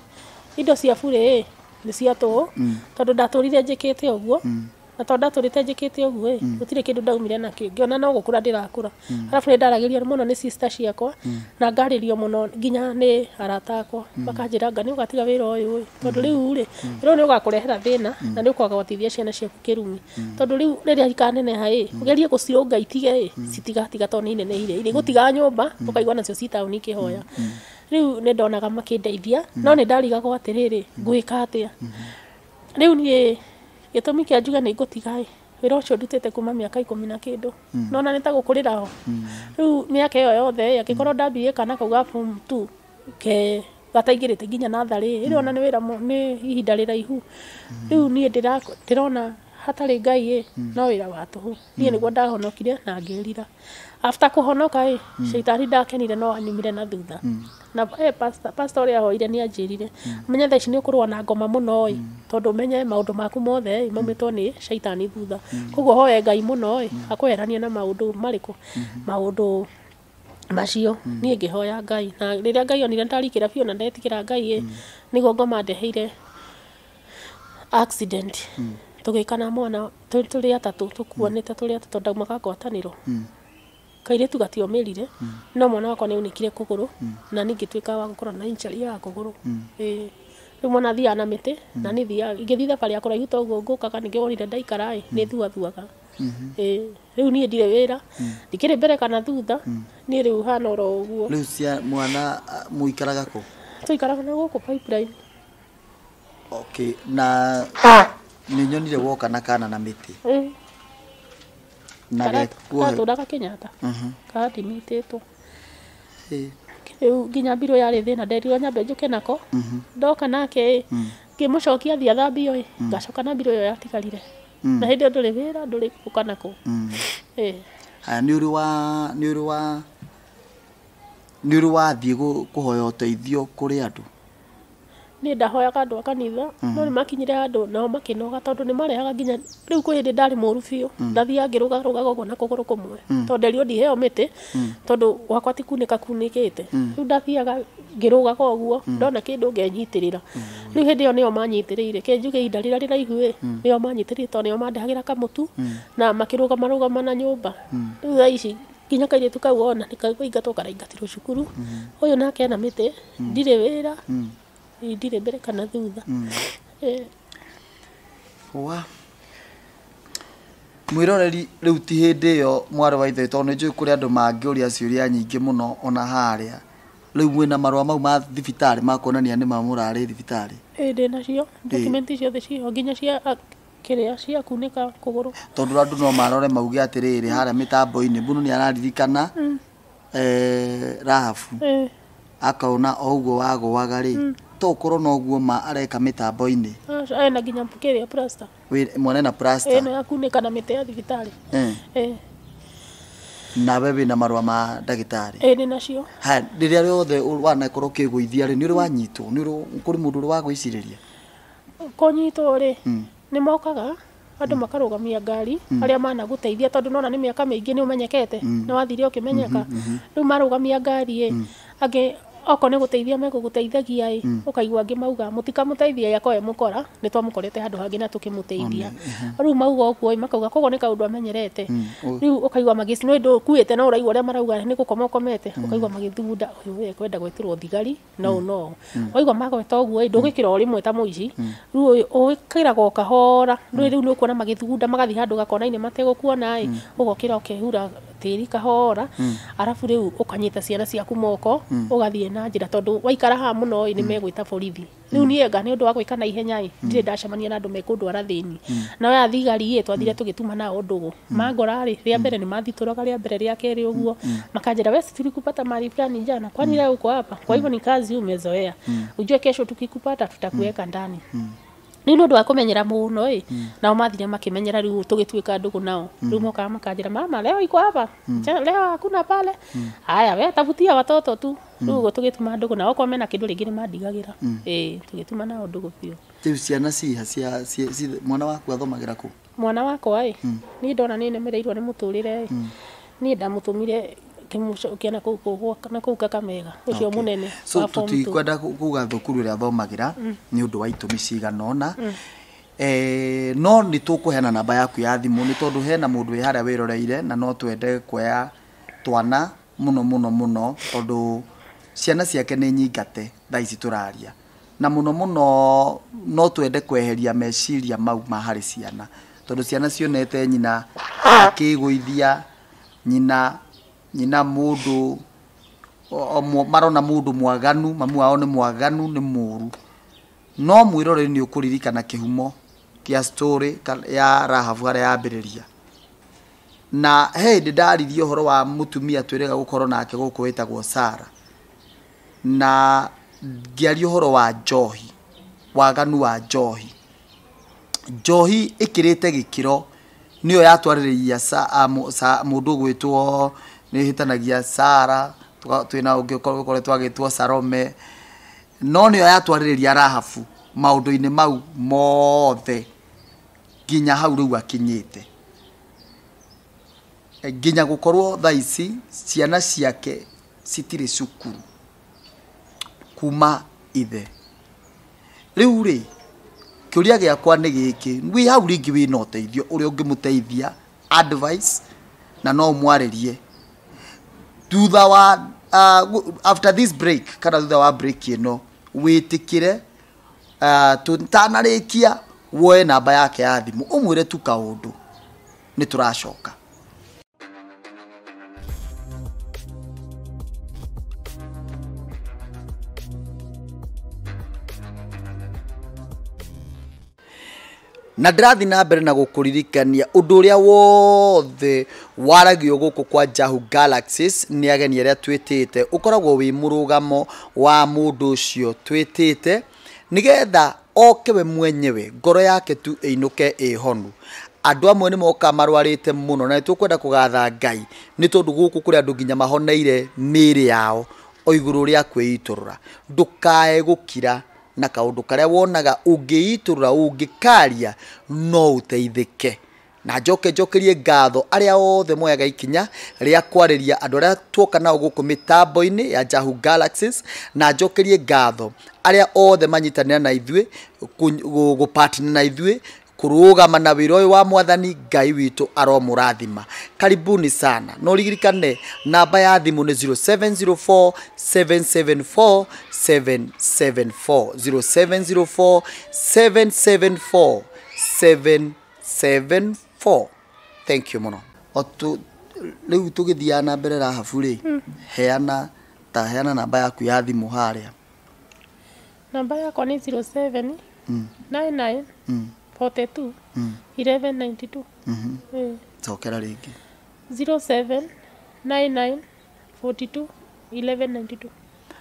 indo cia burĩ nĩ cia tũhũ tondũ ndatũrire njĩkĩte ũguo na tondũ ndatũrĩte njĩkĩte ũguo gũtirĩ kĩndũ ndaumire nakĩo ngĩona no gũkũra ndĩrakũra arabu nĩ ndaragĩrio mũno nĩ sister ciakwa na ngarĩrio mũno nginya nĩ arata akwa makanjĩra Anga nĩ ũgatiga wĩra ũyũ tondũ rĩu rĩu nĩ ũgakũrehera thĩna na nĩ ũkwaga gũteithia ciana ciaku kĩrumi tondũ rĩu rĩrĩa ikaneneha ũgerie gũcirũnga itige citigatiga tondũ nĩ inenehire irĩ gũtiga nyũmba ũkaigua nacio ci taũni ikĩhoya rĩu nĩ ndonaga makĩndeithia no nĩ ndarigagwo atĩrĩrĩ ngwĩka atĩa rĩu niĩ gĩtũmi kĩa njuga nĩ ngũtiga wĩra ũcio ndutĩte kuma mĩaka 10 na kĩndũ no na nĩ ta gũkũrĩra ho rĩu mĩaka ĩyo yothe angĩkorwo ndambirie kana kau ga form 2 ke gataingĩrĩte nginya natharĩ ĩrĩ ona nĩ wĩra nĩ ihinda rĩraihu rĩu niĩ ndĩrona hatarĩ Ngai no wĩra wa tũhũ niĩ nĩguo ndahonokire na ngĩrira after kũhonoka Shaitani ndakenire no anyumire na thutha na pastor ũrĩa hoire nĩ anjĩrire menye thaa ici nĩ ũkũrũa na ngoma mũno tondũ ũmenye maũndũ maku mothe maumĩtwo nĩ Shaitani thutha koguo hoye Ngai mũno akweheranie na maũndũ marĩkũ maũndũ macio niĩ ngĩhoya Ngai na rĩrĩa Ngai onire ndarikĩra biũ na ndetikĩra Ngai nĩguo ngoma ndeheire accident tũgĩkana mwana tũrĩ atatũ tũkuanĩte tũrĩ atatũ ndauma ngwatanĩro kairĩtu gatiomĩrire no mwana wakwa nĩ aunĩkire kũgũrũ na ningĩ tuĩka wa gũkorwo na injury ya kũgũrũ rĩu mwana athiaga na mĩtĩ na nĩ thiaga ingĩthiĩ thabarĩ ya kũraihu ta ũguo ngũkaga ningĩ wonire ndaikara nĩ thuathuaga rĩu niĩ ndirĩ wĩra ndikĩrĩ mbere kana thutha niĩ rĩu hana oro ũguo rĩu cia mwana mũikaraga kũ? Tũikaraga na gũkũ pipeline. Okay, na nĩ nyonire woka na kana na mĩtĩ na tũraga Kenyatta kadimĩtĩtwo rĩu nginya mbirũ yarĩ thĩna nderirwo nyambe njũke nako ndoka nake ngĩmũcokia thiĩ athambio ngacoka na mbirũ ĩyo yatigarire na hĩndĩ ĩyo ndũrĩ wĩra ndũrĩ gũka nako nĩ ũrĩ wathiĩ kũhoya ũteithio kũrĩ andũ? Nĩ ndahoyaga andũ a kanitha no nĩ makinyire handũ nao makĩnoga tondũ nĩ marehaga nginya rĩu kwĩ hĩndĩ ndarĩ mũru biũ ndathiaga ngĩrũgarũgaga ũguo na kũgũrũ kũmwe tondũ nderirwo ndiheo mĩtĩ tondũ gwakwa ti kunĩkĩte rĩu ndathiaga ngĩrũgaga ũguo ndona kĩndũ ngenyitĩrĩra rĩu hĩndĩ ĩyo nĩo manyitĩrĩire kenjuge ihinda rĩrĩa rĩraihu nĩo manyitĩrĩire tondũ nĩo mandehagĩra kamũtu na makĩrũgama na nyũmba rĩu thaa ici nginya kairĩtu kau ona nĩ kaingatwo karaingatirwo cukuru ũyũ nake ena mĩtĩ ndirĩ wĩra ndirĩ mbere kana thutha mwĩroreri rĩu ti hĩndĩ ĩyo mwarĩ wa ithe tondũ nĩ njũĩ kũrĩ andũ mangĩũria ciũria nyingĩ mũno ona harĩa rĩu mwĩna marũa mau ma thibitarĩ ma kuonania nĩ mamũrarĩ thibitarĩ? Ndĩ nacio dokumenti ciothe ciho nginya cia kĩrĩa cia kunĩka kũgũrũ tondũ andũ no marore mauge atĩrĩrĩ harĩa mĩtambo-inĩ mbũnũ nĩ araririkana Rahabu akaona o ũguo wagũaga rĩ tokorwo no guo ma areka mĩtambo-inĩ na nginya kĩrĩa plaster mwana na plaster na kunĩka na mĩtĩ ya thibitarĩ na wewe na marũa ma ndagĩtarĩ nĩ nacio rĩrĩa rĩothe wanakorwo kĩgũithia rĩ nĩ ũrĩ wanyitwo nĩ kũrĩ mũndũ ũrĩ wa gwĩcirĩria kũnyitwo rĩ nĩ mokaga andũ makarũgamia ngari arĩa managũteithia tondũ nona nĩ mĩaka mĩingĩ nĩ ũmenyekete nĩ wathire ũkĩmenyeka rĩu marũgamia ngari angĩ oko nĩ gũteithia megũgũteithagia ũkaigua angĩ mauga mũtikamũteithia yakoe mũkora nĩ twamũkorete handũ hangĩ na tũkĩmũteithia rĩu mauga ũguo makauga koguo nĩ kaũndũ amenyerete rĩu ũkaigua magĩci nĩ ũndũ ũkuĩte na ũraigua ũrĩa marauga nĩ gũkoma ũkomete ũkaigua magĩthugunda ũyũ ekwenda gwĩtĩrwo thigari no waigua magweta ũguo ndũgĩkĩra o rĩmwe ta mũici rĩu ũgĩkĩraga o kahora rĩu nĩ ũkuona magĩthugunda magathiĩ handũ gakona-inĩ mategũkuona ũgokĩra ũkehura tĩri kahora arabu rĩu ũkanyita ciana ciaku moko ũgathiĩ na njĩra tondũ waikara haha mũno nĩ megwĩta borithi rĩu niĩ anga nĩ ũndũ wa gwĩka na ihenya ndirĩ ndacemania na andũ mekũndwara thĩini na we athigari twathire tũgĩtuma nao ndũgũ mangora rĩa mbere nĩ mathitũraga rĩa mbere rĩa kerĩ ũguo makanjĩra wewe tulikupata mahali fulani jana kwani leo uko hapa kwa hivyo ni kazi umezoea ujue kesho tukikupata tutakuweka ndani ni ndu wa kumenyera muno nao mathire makimenyera riu tugituika ndugu nao riu moka makanjira mama leo iko hapa leo hakuna pale haya we tafutia watoto tu riu tugituma ndugu nao kwa mena kindu ringi ni mandigagira tugituma nao ndugu pio tiu ciana si mwana waku athomagira ku mwana wako ni ndona ni nemereirwo ni muturire ni ndamutumire kiana na kuu Kakamega ucio munene so tutikwenda kuga thukuru ria thomagira ni undu wa itumi cigana ona no ni tukuheana namba yaku ya thimu ni tondu hena mundu wi haria wiroreire na no twende kuoya twana muno tondu ciana ciake ni nyingate thaici turaria na muno no twende kweheria meciria mau ma hari ciana tondu ciana cionete nyina akiguithia nyina mundu marona mundu mwaganu mamu wao ni mwaganu ni muru no mwirore ni ukuririkana kihumo kia story ya Rahabu haria yambiriria na hindi ndaririe horo wa mutumia twirega gukorwo nake guku witagwo Sara na ngiario horo wa njohi waganu wa njohi ikirite gikiro niyo yatwaririria mundu gwitwo ni hitanagia Sara twina ungi kore twagitwo Salome no niyo yatwaririria Rahabu maundu-ini mau mothe nginya hau riu akinyite nginya gukorwo thaici ciana ciake citiri cukuru kuma ithe riu ri kiuria giakwa ni giki wi hau ringi wina uteithio uria ungimuteithia advice na no mwaririe thutha wa after this break kana thutha wa break ino witikire tutanarikia woe namba yake ya thimu umwire tu kaundu ni turacoka na ndirathi na mbere na gukuririkania undu uria wothe waragio guku kwa Jahu Galaxies ni ageni aria twitite ukoragwo wi murugamo wa mundu ucio twitite nigetha okewe mwenyewe ngoro yake tu einuke ihonu andu amwe ni moka marwarite muno na tukwenda kugatha Ngai ni tondu guku kuri andu nginya mahoneire miri yao o iguru ria kwiiturura ndukae gukira na kaundu karia wonaga ungiiturura ungikaria no uteithike na njokerie ngatho aria othe moyaga ikinya ria kwariria andu aria twoka nao guku mitambo-ini ya Jahu Galaxies na njokerie ngatho aria othe manyitanira na ithui gupartner na ithui kurugama na wira uyu wa mwathani Ngai witu aromurathima karibuni sana no rigirikane namba ya thimu ni 0704 774 774 0704 774 774 thank you muno otu riu tugithia na mbere Rahabu ri heana namba yaku ya thimu haria namba yakwa ni 07 99 42 1192 tokera ringi 07 99 42 1192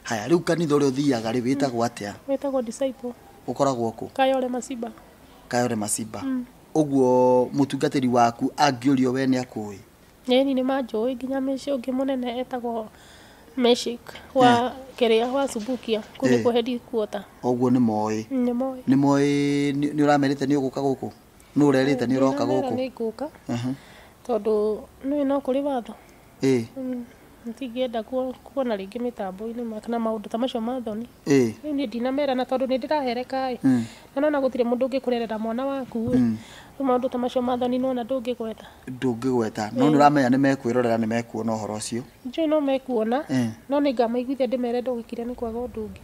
haya riu kanitha uria uthiaga ri witagwo atia witagwo Disciple ukoragwo ku Kayore Masiba uguo mutungatiri waku angiurio we ni akui ni manjui nginya meci ungi munene etagwo Meshik wa kerea wa Subukia kuni ko headquarter oguo ni moi ni uramerite ni uguka guku ni urerite ni uroka guku ni guka tondu no kuri watho ntigienda kuona ringi mitambo-ini kana maundu ta macio mathoni ni ndinamera na tondu ni ndirahereka na nona gutire mundu ungikurerera mwana waku maundu ta macio mathoni nona ndungigweta no nuramenya ni mekwirorera ni mekuona uhoro ucio njui no mekuona no ni ngamaiguithia ndimere ndugikire ni kwaga undu ungi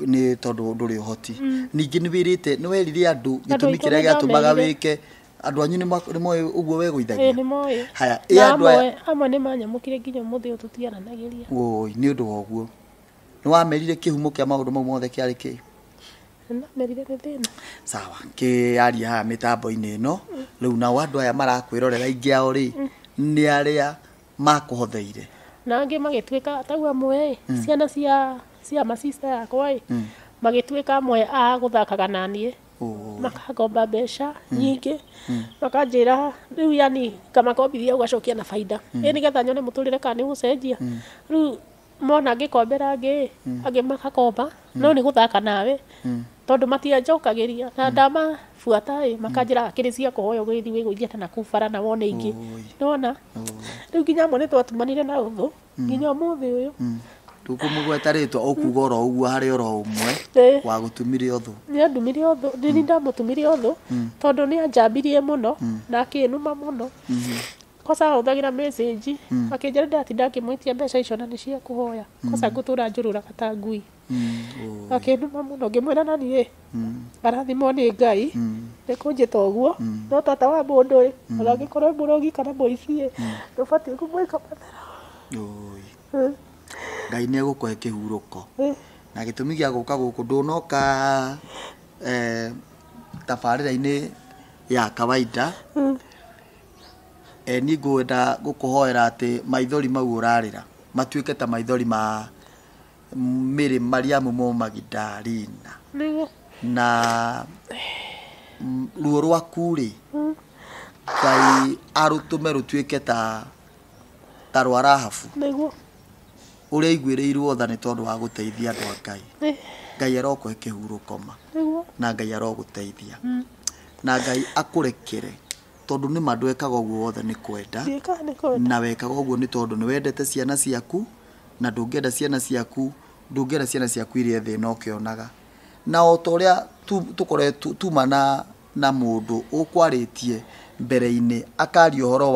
ni tondu nduri uhoti ningi ni wirite ni werire andu gitumi kiria giatumaga wike andu anyu ni moe uguo weguithagia ni moe haya andu amwe ni manyamukire nginya muthio tutiaranagiria oi ni undu wa uguo ni wamerire kihumo kia maundu mau mothe kiari ki na merire ni thina sawa ki aria ha mitambo-ini ino riu na andu aya marakwirorera ingi ao ri ni aria makuhotheire na angi magitwika tau amwe ciana cia ma sister yakwa magitwika amwe a guthakaga nanie makagomba mbeca nyingĩ makanjĩra rĩu yani ngamakombithia ũgacokia na baida nĩgetha nyone mũtũrĩre kana nĩ gũcenjia rĩu mona ngĩkombera angĩ makakomba no nĩ gũthaka nawe tondũ matianjokagĩria na ndamabuata makanjĩra akĩrĩ cia kũhoya ũgĩthiĩ wĩgũithia tana kũu bara na wone ingĩ nĩwona rĩu nginya amwe nĩtwatumanire na ũthũ nginya ũmũthĩ ũyũ tukumugweta rĩtwa ũkuga oro ũguo harĩ oro ũmwe wa gũtumire ũthũ nĩandumire ũthũ nĩ ndamũtumire ũthũ tondũ nĩanjambirie mũno na akĩnuma mũno kosa ahũthagĩra message akĩnjĩra ndatinda ngĩmwĩtia mbeca icio na nĩ cia kũhoya kosa ngũtũra njũrũraga ta ngui akĩnuma mũno ngĩmwĩra nani arathimwo nĩ Ngai nĩkũnjĩta ũguo no tata wa mũndũ ona angĩkorwo mũrogi kana mũici ndũbatiĩ kũmwĩka mathara Ngai nĩ egũkũhe kĩhurũko na gĩtũmi gĩa gũka gũkũ ndũnoka tabarĩra-inĩ ya kawaida niĩ ngwenda gũkũhoera atĩ maithori mau ũrarĩra matuĩke ta maithori ma Mary Mariamu Mo Magdalena na ruo rwaku rĩ Ngai arũtũme rũtuĩke ta rwa Rahabu ũrĩa iguĩrĩirwo tha nĩ tondũ wa gũteithia andũ a Ngai Ngai arokũhe kĩhurũko ma na Ngai arogũteithia na Ngai akũrekere tondũ nĩ mandũ ekaga ũguo wothe nĩ kwenda na wekaga ũguo nĩ tondũ nĩ wendete ciana ciaku na ndũngĩenda ciana ciaku iria thĩna ũkĩonaga na o ta ũrĩa tũkoretwo tuma na mũndũ ũkwarĩtie mbere-inĩ akaria ũhoro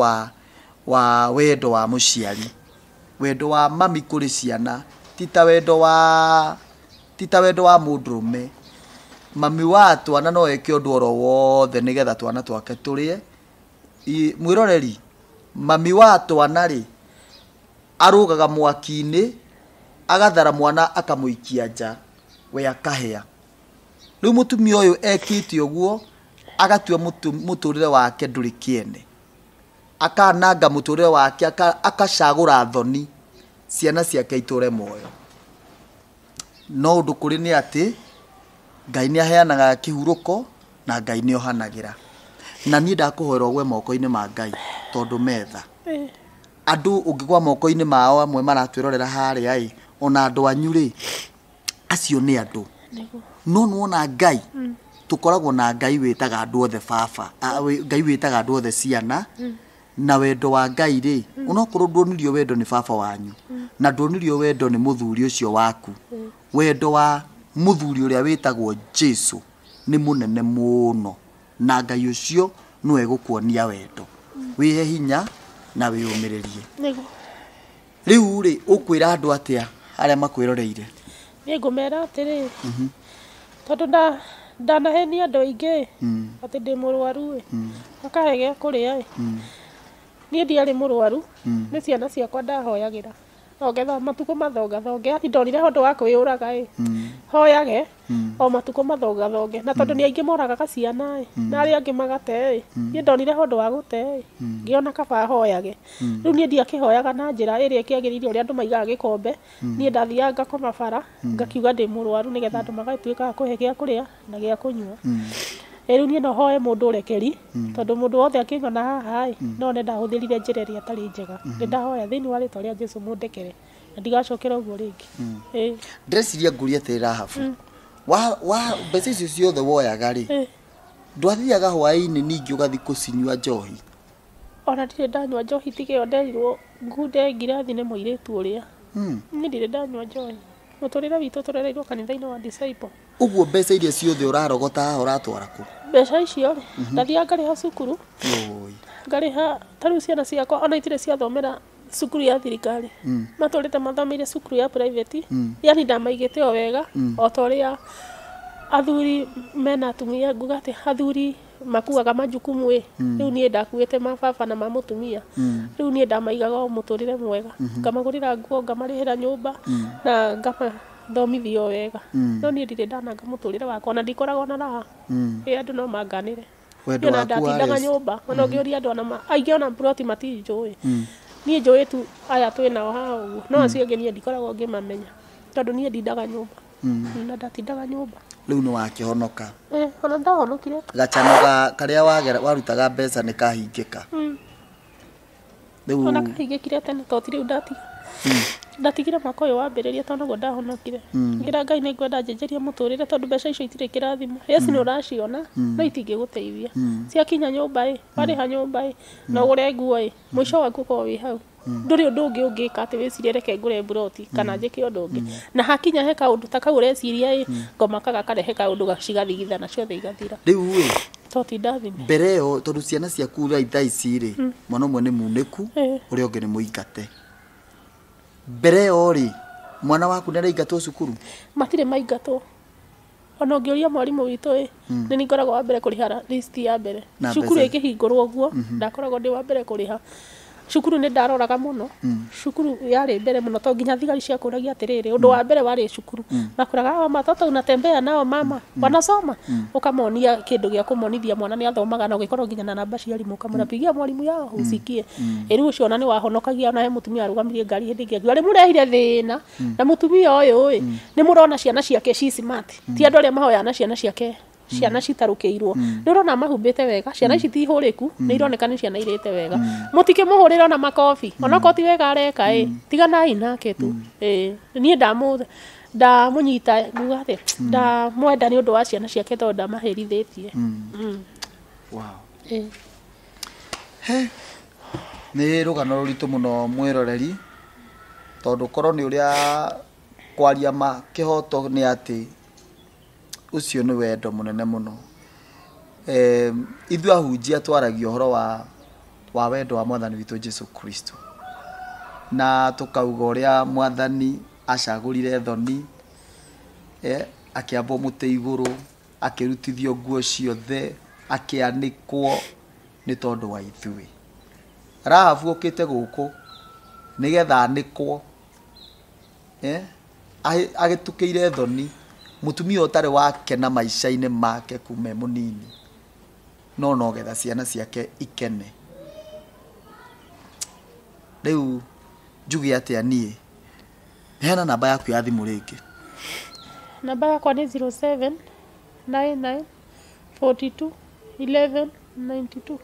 wa wendo wa mũciari wendo wa mami kũrĩ ciana tita wendo wa mũndũrũme mami wa twana no eke ũndũ oro wothe nĩgetha twana twake tũrĩe mwĩroreri mami wa twana rĩ arũgaga mwaki-inĩ agathara mwana akamũikia nja we akahĩa rĩu mũtumia ũyũ ekĩte ũguo agatua mũtũrĩre wake ndũrĩ kĩene akananga mũtũrĩre wake akacagũra thoni ciana ciake itũre muoyo no ũndũ kũrĩ nĩ atĩ Ngai nĩ aheanaga kĩhurũko na Ngai nĩ ohanagĩra na niĩ ndakũhoera ũgwe moko-inĩ ma Ngai tondũ metha andũ ũngĩgwa moko-inĩ mao amwe maratwĩrorera harĩa ona andũ anyu rĩ acio nĩ andũ no nuona Ngai tũkoragwo na Ngai wĩtaga andũ othe baba Ngai wĩtaga andũ othe ciana na wendo wa Ngai rĩ onokorwo ndwonirio wendo nĩ baba wanyu na ndwonirio wendo nĩ mũthuri ũcio waku wendo wa mũthuri ũrĩa wĩtagwo Jesu nĩ mũnene mũno na Ngai ũcio no egũkuonia wendo wĩhe hinya na wĩyũmĩrĩrie rĩu rĩ ũkwĩra andũ atĩa arĩa makwĩroreire niĩ ngũmera atĩrĩ tondũ ndanahenia andũ aingĩ atĩ ndĩ mũrwaru makahe gĩa kũrĩa niĩ ndiarĩ mũrwaru nĩ ciana ciakwa ndahoyagĩra ogetha matukũ mathongathonge ati ndonire ũndũ wa kwĩyũraga hoyage o matukũ mathongathonge na tondũ nĩ aingĩ moragaga ciana na arĩa angĩ magate niĩ ndonire ũndũ wa gũte ngĩona kaba hoyage rĩu niĩ ndiakĩhoyaga na njĩra ĩrĩa ĩkĩagĩrĩire ũrĩa andũ maigaga gĩkombe niĩ ndathiaga ngakoma bara ngakiuga ndĩ mũrwaru nĩgetha andũ magatuĩka kũhe gĩa kũrĩa na gĩa kũnyua rĩu niĩ no hoye mũndũ ũrekeri tondũ mũndũ wothe akĩnyona haha no nĩ ndahũthĩrire njĩra ĩrĩa ĩtarĩ njega nĩ ndahoya thĩinĩ wa rĩtwa rĩa Jesũ mũndekere na ndigacokera ũguo rĩngĩ ndĩreciria ngũria atĩ Rahabu wa mbeca icio ciothe woyaga rĩ ndwathiaga hwaĩ-inĩ ningĩ ũgathiĩ gũcinyua njohi ona ndirĩ ndanyua njohi tiga ĩyo nderirwo ngunde ngirathi nĩ mũirĩtu ũrĩa niĩ ndirĩ ndanyua njohi mũtũrĩre witũ tũrereirwo kanitha-inĩ wa Disciple ũguo mbeca iria ciothe ũrarogota haha ũratwara kũ mbeca icio ndathiaga ngarĩha cukuru ngarĩha tarĩu ciana ciakwa ona itirĩ ciathomera cukuru ya thirikari matũrĩte mathomeire cukuru ya private yani ndamaigĩte o wega o ta ũrĩa athuri mena atumia nguga atĩ athuri makuaga majukumu rĩu niĩ ndakuĩte ma baba na ma mũtumia rĩu niĩ ndamaigaga o mũtũrĩre mwega ngamagũrĩra nguo ngamarĩhĩra nyũmba na ngamathomithia o wega no niĩ ndirĩ ndananga mũtũrĩre wakwa na ndikoragwo na raha andũ no manganĩre wendo waku ndatindaga nyũmba ona ũngĩũria andũ aingĩ ona ploti matinjũĩ niĩ njũĩ tu aya twĩnao haha ũguo no acio angĩ niĩ ndikoragwo ngĩmamenya tondũ niĩ ndindaga nyũmba na ndatindaga nyũmba riu ni wakihonoka ona ndahonokire gachano karia warutaga mbeca ni kahingika riu ona kahingikire tene to tiri ndatiga ndatigire mwaka uyu wambiriria tondu go ndahonokire ngira Ngai ni ngwenda njenjerie muturire tondu mbeca icio itire kirathimo yes ni uraciona no itingiguteithia ciakinya nyumba wariha nyumba na ugure nguo mwisho waku ko wi hau nduri undu ungi ungika ati wicirie reke ngure buroti kana njike undu ungi na hakinya he kaundu ta kau ureciria ngoma kaga karehe kaundu gacigathigithana ciothe igathira riu toti ndathime mbere yo tondu ciana ciaku thaa ici ri mwana umwe ni muniku uria ungi ni muingate mbere yo ri mwana waku nĩ araingatwo cukuru matire maingatwo ona ngĩũria mwarimu witũ nĩ ningoragwo wa mbere kũrĩha list ya mbere cukuru ĩkĩhingũrwo ũguo ndakoragwo ndĩ wa mbere kũrĩha cukuru nĩ ndaroraga mũno cukuru yarĩ mbere mũno to nginya thigari ciakũragia atĩrĩrĩ ũndũ wa mbere warĩ cukuru makũraga hawa matoto unatembea nao mama wanasoma ukamonia kĩndũ gĩa kũmonithia mwana nĩ athomaga na ũgĩkorwo nginya na namba cia arimũ ũkamũrapigia mwarimu yao usikie rĩu ũcio ona nĩ wahonokagia ona he mũtumia arũgamirie ngari hĩndĩ ĩngĩ akiuga rĩmũrehire thĩna na mũtumia ũyũ nĩ mũrona ciana ciake ci smart ti andũ arĩa mahoyaga na ciana ciake ciana citarukĩirwo nĩ ũrona mahumbĩte wega ciana ici ti hũrĩku nĩ ironeka nĩ ciana irĩte wega mũtikĩmũhũrĩra ona makobi ona ko ti wega areka tiganai nake tu niĩ ndamũnyita nguga atĩ ndamwenda nĩ ũndũ wa ciana ciake tondũ ndamahĩrithĩtie nĩ rũgano rũritũ mũno mwĩroreri tondũ korwo nĩ ũrĩa kwaria ma kĩhoto nĩ atĩ ucio nĩ wendo munene muno ithu ahunjia twaragia ũhoro wa wendo wa mwathani witũ Jesu Kristo na tukauga ũrĩa mwathani acagũrire thoni akĩambwo mũtĩ igũrũ akĩrutithio nguo ciothe akĩanĩkwo nĩ tondũ wa ithuĩ Rahabu ũkĩte gũkũ nĩgetha anĩkwo agĩtukĩire thoni mutumia ũtarĩ wakena maica-inĩ make kuma mũnini no getha ciana ciake ikene rĩu njuge atĩa niĩ heana namba yaku ya thimũ rĩngĩ namba yakwa nĩ 0799421192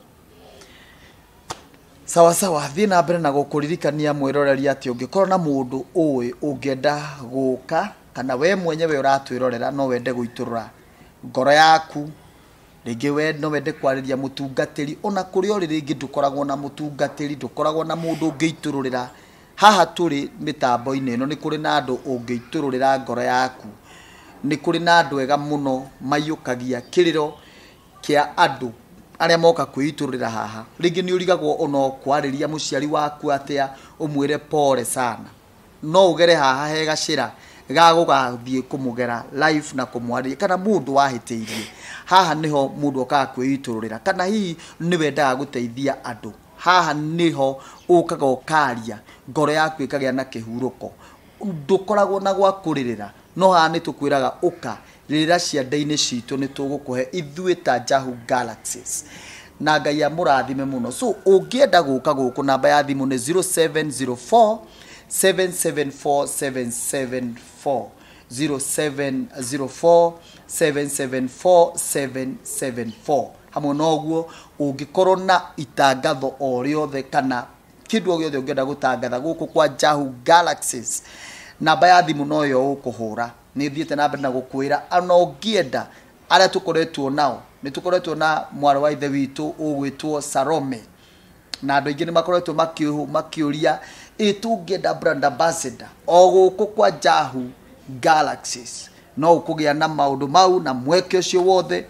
sawa sawa thiĩ na mbere na gũkũririkania mwĩroreri atĩ ũngĩkorwo na mũndũ ũĩ ũngĩenda gũka kana we mwenyewe ũratwĩrorera no wende gũitũrũra ngoro yaku rĩngĩ we no wende kwarĩria mũtungatĩri ona kũrĩa ũrĩ rĩngĩ ndũkoragwo na mũtungatĩri ndũkoragwo na mũndũ ũngĩitũrũrĩra haha tũrĩ mĩtambo-inĩ ĩno nĩ kũrĩ na andũ ũngĩitũrũrĩra ngoro yaku nĩ kũrĩ na andũ ega mũno maiyũkagia kĩrĩro kĩa andũ arĩa moka kwĩitũrũrĩra haha rĩngĩ nĩ ũrigagwo ona kwarĩria mũciari waku atĩa ũmwĩre pole sana no ũgere haha he gacĩra gagũgathiĩ kũmũgera live na kũmwarĩria kana mũndũ wahĩtĩirie haha niho mũndũ okaga kwĩitũrũrĩra kana hihi nĩ wendaga gũteithia andũ haha niho ũkaga ũkaria ngoro yaku ĩkagĩa na kĩhurũko ndũkoragwo na gwa kũrĩrĩra no haha nĩ tũkwĩraga ũka rĩrĩra ciande-inĩ citũ nĩ tũgũkũhe ithuĩ ta Jahu Galaxies na Ngai amũrathime mũno so ũngĩenda gũka gũkũ namba ya thimũ nĩ 0704 774774 0704 774774 hamwe noguo ũngĩkorwo na itangatho o rĩothe kana kĩndũ o gĩothe ũngĩenda gũtangatha gũkũ kwa Jahu Galaxies namba ya thimũ no yo ũkũhũra nĩ thiĩte na mbere na gũkwĩra ana ũngĩenda arĩa tũkoretwo nao nĩ tũkoretwo na mwarĩ wa ithe witũ ũgwĩtwo Salome na andũ aingĩ nĩ makoretwo makĩũria tũngĩenda brand ambassador o gũkũ kwa Jahu Galaxies no ũkũgĩa na maũndũ mau na mweke ũcio wothe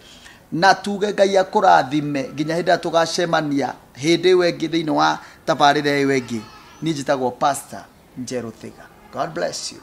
na tuge Ngai akũrathime nginya hĩndĩ ĩrĩa tũgacemania hĩndĩ ĩyo ĩngĩ thĩinĩ wa tabarĩra ĩyo ĩngĩ niĩ njĩtagwo Pastor Njerũ Thĩga. God bless you.